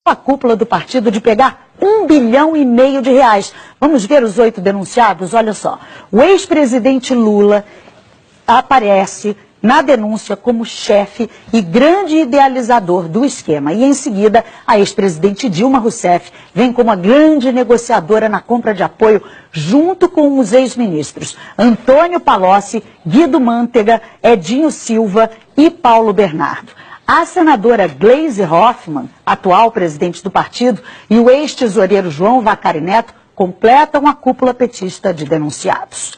a cúpula do partido de pegar R$1,5 bilhão. Vamos ver os 8 denunciados? Olha só, o ex-presidente Lula aparece na denúncia como chefe e grande idealizador do esquema. E em seguida, a ex-presidente Dilma Rousseff vem como a grande negociadora na compra de apoio junto com os ex-ministros Antônio Palocci, Guido Mantega, Edinho Silva e Paulo Bernardo. A senadora Gleisi Hoffmann, atual presidente do partido, e o ex-tesoureiro João Vacari Neto completam a cúpula petista de denunciados.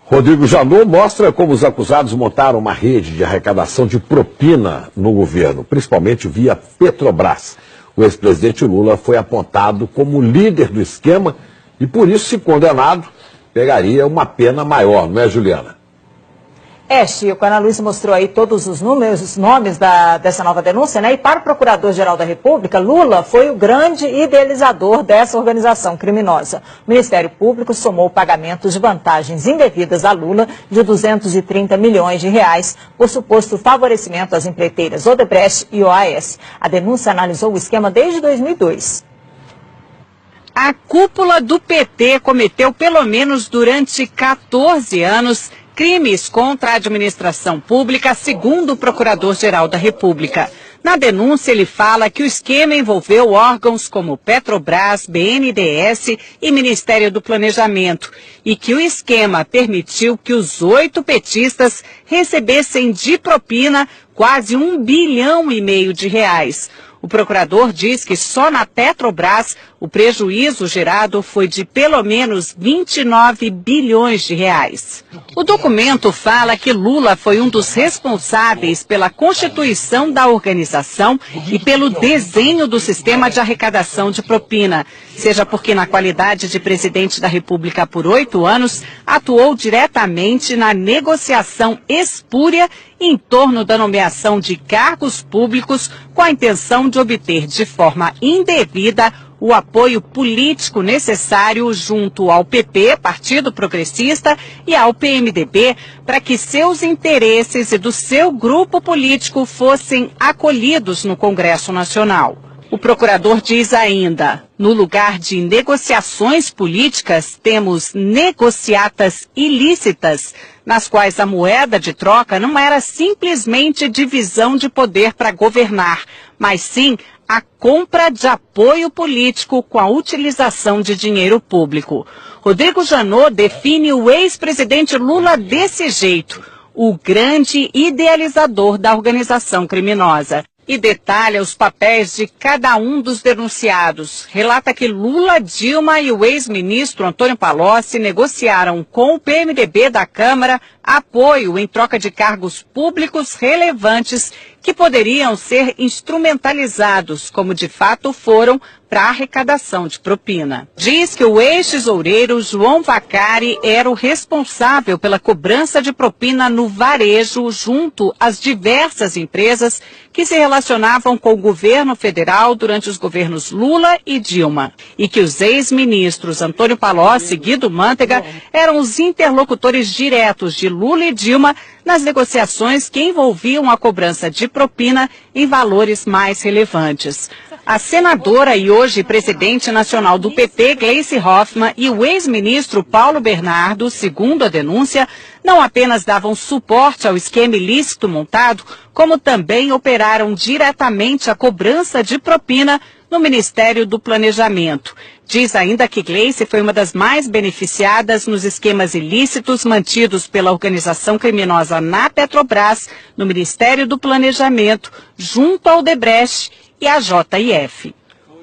Rodrigo Janot mostra como os acusados montaram uma rede de arrecadação de propina no governo, principalmente via Petrobras. O ex-presidente Lula foi apontado como líder do esquema e, por isso, se condenado, pegaria uma pena maior, não é, Juliana? Chico, a Ana Luísa mostrou aí todos os nomes dessa nova denúncia, né? E para o Procurador-Geral da República, Lula foi o grande idealizador dessa organização criminosa. O Ministério Público somou pagamentos de vantagens indevidas a Lula de R$230 milhões por suposto favorecimento às empreiteiras Odebrecht e OAS. A denúncia analisou o esquema desde 2002. A cúpula do PT cometeu, pelo menos durante 14 anos, crimes contra a administração pública, segundo o Procurador-Geral da República. Na denúncia, ele fala que o esquema envolveu órgãos como Petrobras, BNDES e Ministério do Planejamento e que o esquema permitiu que os 8 petistas recebessem de propina quase R$1,5 bilhão. O procurador diz que só na Petrobras o prejuízo gerado foi de pelo menos R$29 bilhões. O documento fala que Lula foi um dos responsáveis pela constituição da organização e pelo desenho do sistema de arrecadação de propina, seja porque na qualidade de presidente da República por 8 anos, atuou diretamente na negociação espúria em torno da nomeação de cargos públicos com a intenção de obter de forma indevida o apoio político necessário junto ao PP, Partido Progressista, e ao PMDB, para que seus interesses e do seu grupo político fossem acolhidos no Congresso Nacional. O procurador diz ainda, no lugar de negociações políticas, temos negociatas ilícitas, nas quais a moeda de troca não era simplesmente divisão de poder para governar, mas sim a compra de apoio político com a utilização de dinheiro público. Rodrigo Janot define o ex-presidente Lula desse jeito, o grande idealizador da organização criminosa. E detalha os papéis de cada um dos denunciados. Relata que Lula, Dilma e o ex-ministro Antônio Palocci negociaram com o PMDB da Câmara apoio em troca de cargos públicos relevantes que poderiam ser instrumentalizados, como de fato foram, para a arrecadação de propina. Diz que o ex-tesoureiro João Vacari era o responsável pela cobrança de propina no varejo junto às diversas empresas que se relacionavam com o governo federal durante os governos Lula e Dilma. E que os ex-ministros Antônio Palocci e Guido Mantega eram os interlocutores diretos de Lula e Dilma nas negociações que envolviam a cobrança de propina em valores mais relevantes. A senadora e hoje presidente nacional do PT, Gleisi Hoffmann, e o ex-ministro Paulo Bernardo, segundo a denúncia, não apenas davam suporte ao esquema ilícito montado, como também operaram diretamente a cobrança de propina no Ministério do Planejamento. Diz ainda que Gleisi foi uma das mais beneficiadas nos esquemas ilícitos mantidos pela organização criminosa na Petrobras, no Ministério do Planejamento, junto ao Odebrecht e a JF.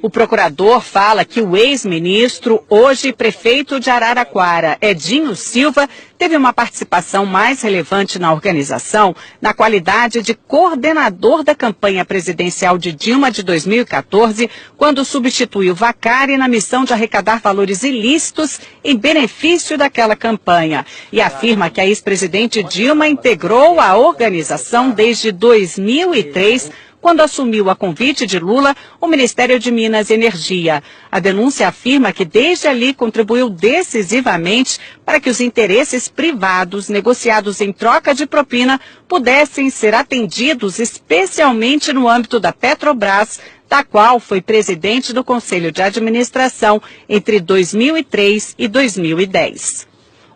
O procurador fala que o ex-ministro, hoje prefeito de Araraquara, Edinho Silva, teve uma participação mais relevante na organização na qualidade de coordenador da campanha presidencial de Dilma de 2014, quando substituiu Vacari na missão de arrecadar valores ilícitos em benefício daquela campanha. E afirma que a ex-presidente Dilma integrou a organização desde 2003, quando assumiu a convite de Lula o Ministério de Minas e Energia. A denúncia afirma que desde ali contribuiu decisivamente para que os interesses privados negociados em troca de propina pudessem ser atendidos, especialmente no âmbito da Petrobras, da qual foi presidente do Conselho de Administração entre 2003 e 2010.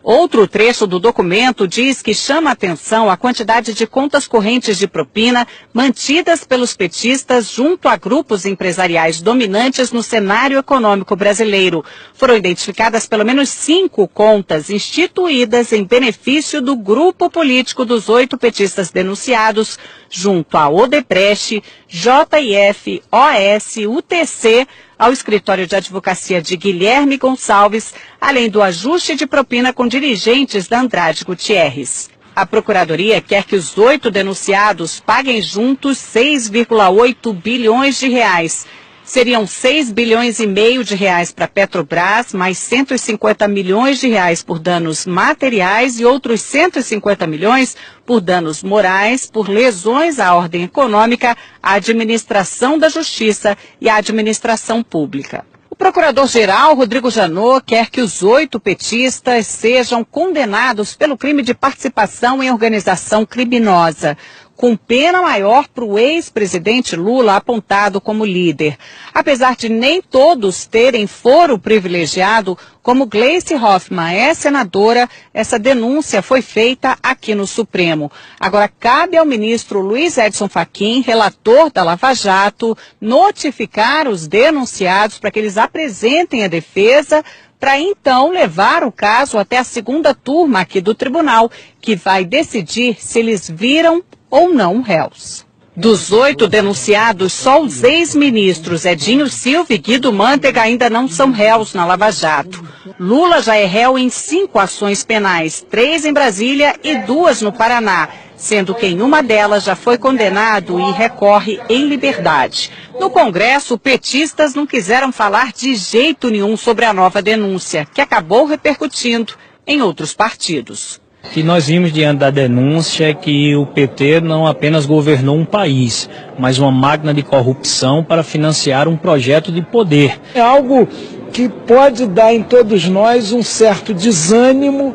Outro trecho do documento diz que chama atenção a quantidade de contas correntes de propina mantidas pelos petistas junto a grupos empresariais dominantes no cenário econômico brasileiro. Foram identificadas pelo menos 5 contas instituídas em benefício do grupo político dos 8 petistas denunciados, junto a Odebrecht, JIF, OS, UTC, ao escritório de advocacia de Guilherme Gonçalves, além do ajuste de propina com dirigentes da Andrade Gutierrez. A Procuradoria quer que os 8 denunciados paguem juntos 6,8 bilhões de reais. Seriam 6 bilhões e meio de reais para a Petrobras, mais 150 milhões de reais por danos materiais e outros 150 milhões por danos morais, por lesões à ordem econômica, à administração da justiça e à administração pública. O procurador-geral, Rodrigo Janot, quer que os 8 petistas sejam condenados pelo crime de participação em organização criminosa, com pena maior para o ex-presidente Lula apontado como líder. Apesar de nem todos terem foro privilegiado, como Gleice Hoffmann é senadora, essa denúncia foi feita aqui no Supremo. Agora, cabe ao ministro Luiz Edson Fachin, relator da Lava Jato, notificar os denunciados para que eles apresentem a defesa, para então levar o caso até a segunda turma aqui do tribunal, que vai decidir se eles viram ou não réus. Dos 8 denunciados, só os ex-ministros Edinho Silva e Guido Mantega ainda não são réus na Lava Jato. Lula já é réu em 5 ações penais, 3 em Brasília e 2 no Paraná, sendo que em uma delas já foi condenado e recorre em liberdade. No Congresso, petistas não quiseram falar de jeito nenhum sobre a nova denúncia, que acabou repercutindo em outros partidos. O que nós vimos diante da denúncia é que o PT não apenas governou um país, mas uma máquina de corrupção para financiar um projeto de poder. É algo que pode dar em todos nós um certo desânimo,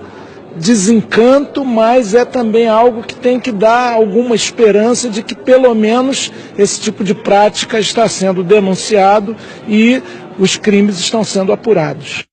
desencanto, mas é também algo que tem que dar alguma esperança de que pelo menos esse tipo de prática está sendo denunciado e os crimes estão sendo apurados.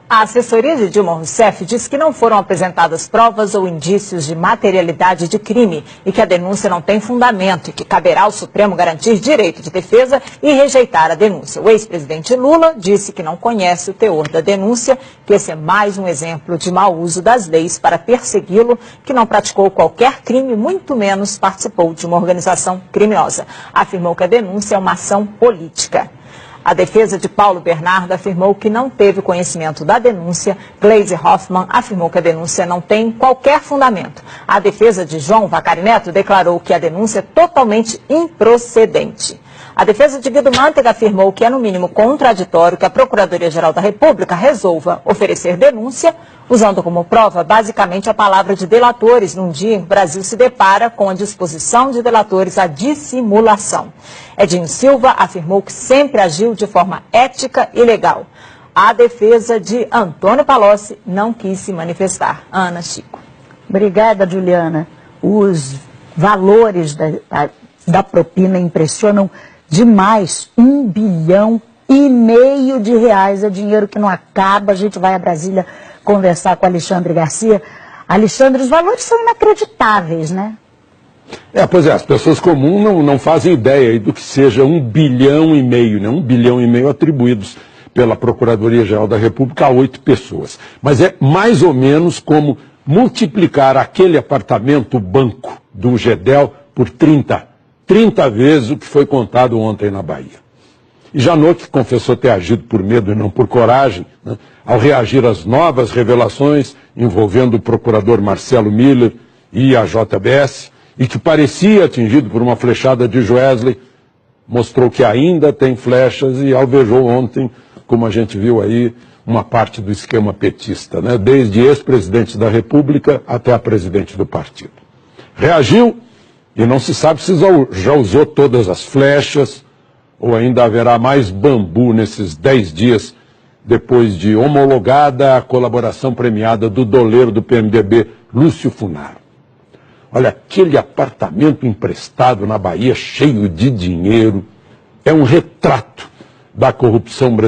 A assessoria de Dilma Rousseff diz que não foram apresentadas provas ou indícios de materialidade de crime e que a denúncia não tem fundamento e que caberá ao Supremo garantir direito de defesa e rejeitar a denúncia. O ex-presidente Lula disse que não conhece o teor da denúncia, que esse é mais um exemplo de mau uso das leis para persegui-lo, que não praticou qualquer crime, muito menos participou de uma organização criminosa. Afirmou que a denúncia é uma ação política. A defesa de Paulo Bernardo afirmou que não teve conhecimento da denúncia. Gleice Hoffmann afirmou que a denúncia não tem qualquer fundamento. A defesa de João Vacari Neto declarou que a denúncia é totalmente improcedente. A defesa de Guido Mantega afirmou que é no mínimo contraditório que a Procuradoria-Geral da República resolva oferecer denúncia, usando como prova basicamente a palavra de delatores, num dia em que o Brasil se depara com a disposição de delatores à dissimulação. Edinho Silva afirmou que sempre agiu de forma ética e legal. A defesa de Antônio Palocci não quis se manifestar. Ana, Chico. Obrigada, Juliana. Os valores da propina impressionam demais. 1,5 bilhão de reais é dinheiro que não acaba. A gente vai a Brasília conversar com Alexandre Garcia. Alexandre, os valores são inacreditáveis, né? Pois é, as pessoas comuns não fazem ideia do que seja 1,5 bilhão, né? 1,5 bilhão atribuídos pela Procuradoria-Geral da República a 8 pessoas. Mas é mais ou menos como multiplicar aquele apartamento banco do Gedel por 30 vezes o que foi contado ontem na Bahia. E Janot, que confessou ter agido por medo e não por coragem, né, ao reagir às novas revelações envolvendo o procurador Marcelo Miller e a JBS, e que parecia atingido por uma flechada de Joesley, mostrou que ainda tem flechas e alvejou ontem, como a gente viu aí, uma parte do esquema petista, né, desde ex-presidente da República até a presidente do partido. Reagiu E não se sabe se já usou todas as flechas ou ainda haverá mais bambu nesses 10 dias depois de homologada a colaboração premiada do doleiro do PMDB, Lúcio Funaro. Olha, aquele apartamento emprestado na Bahia cheio de dinheiro é um retrato da corrupção brasileira.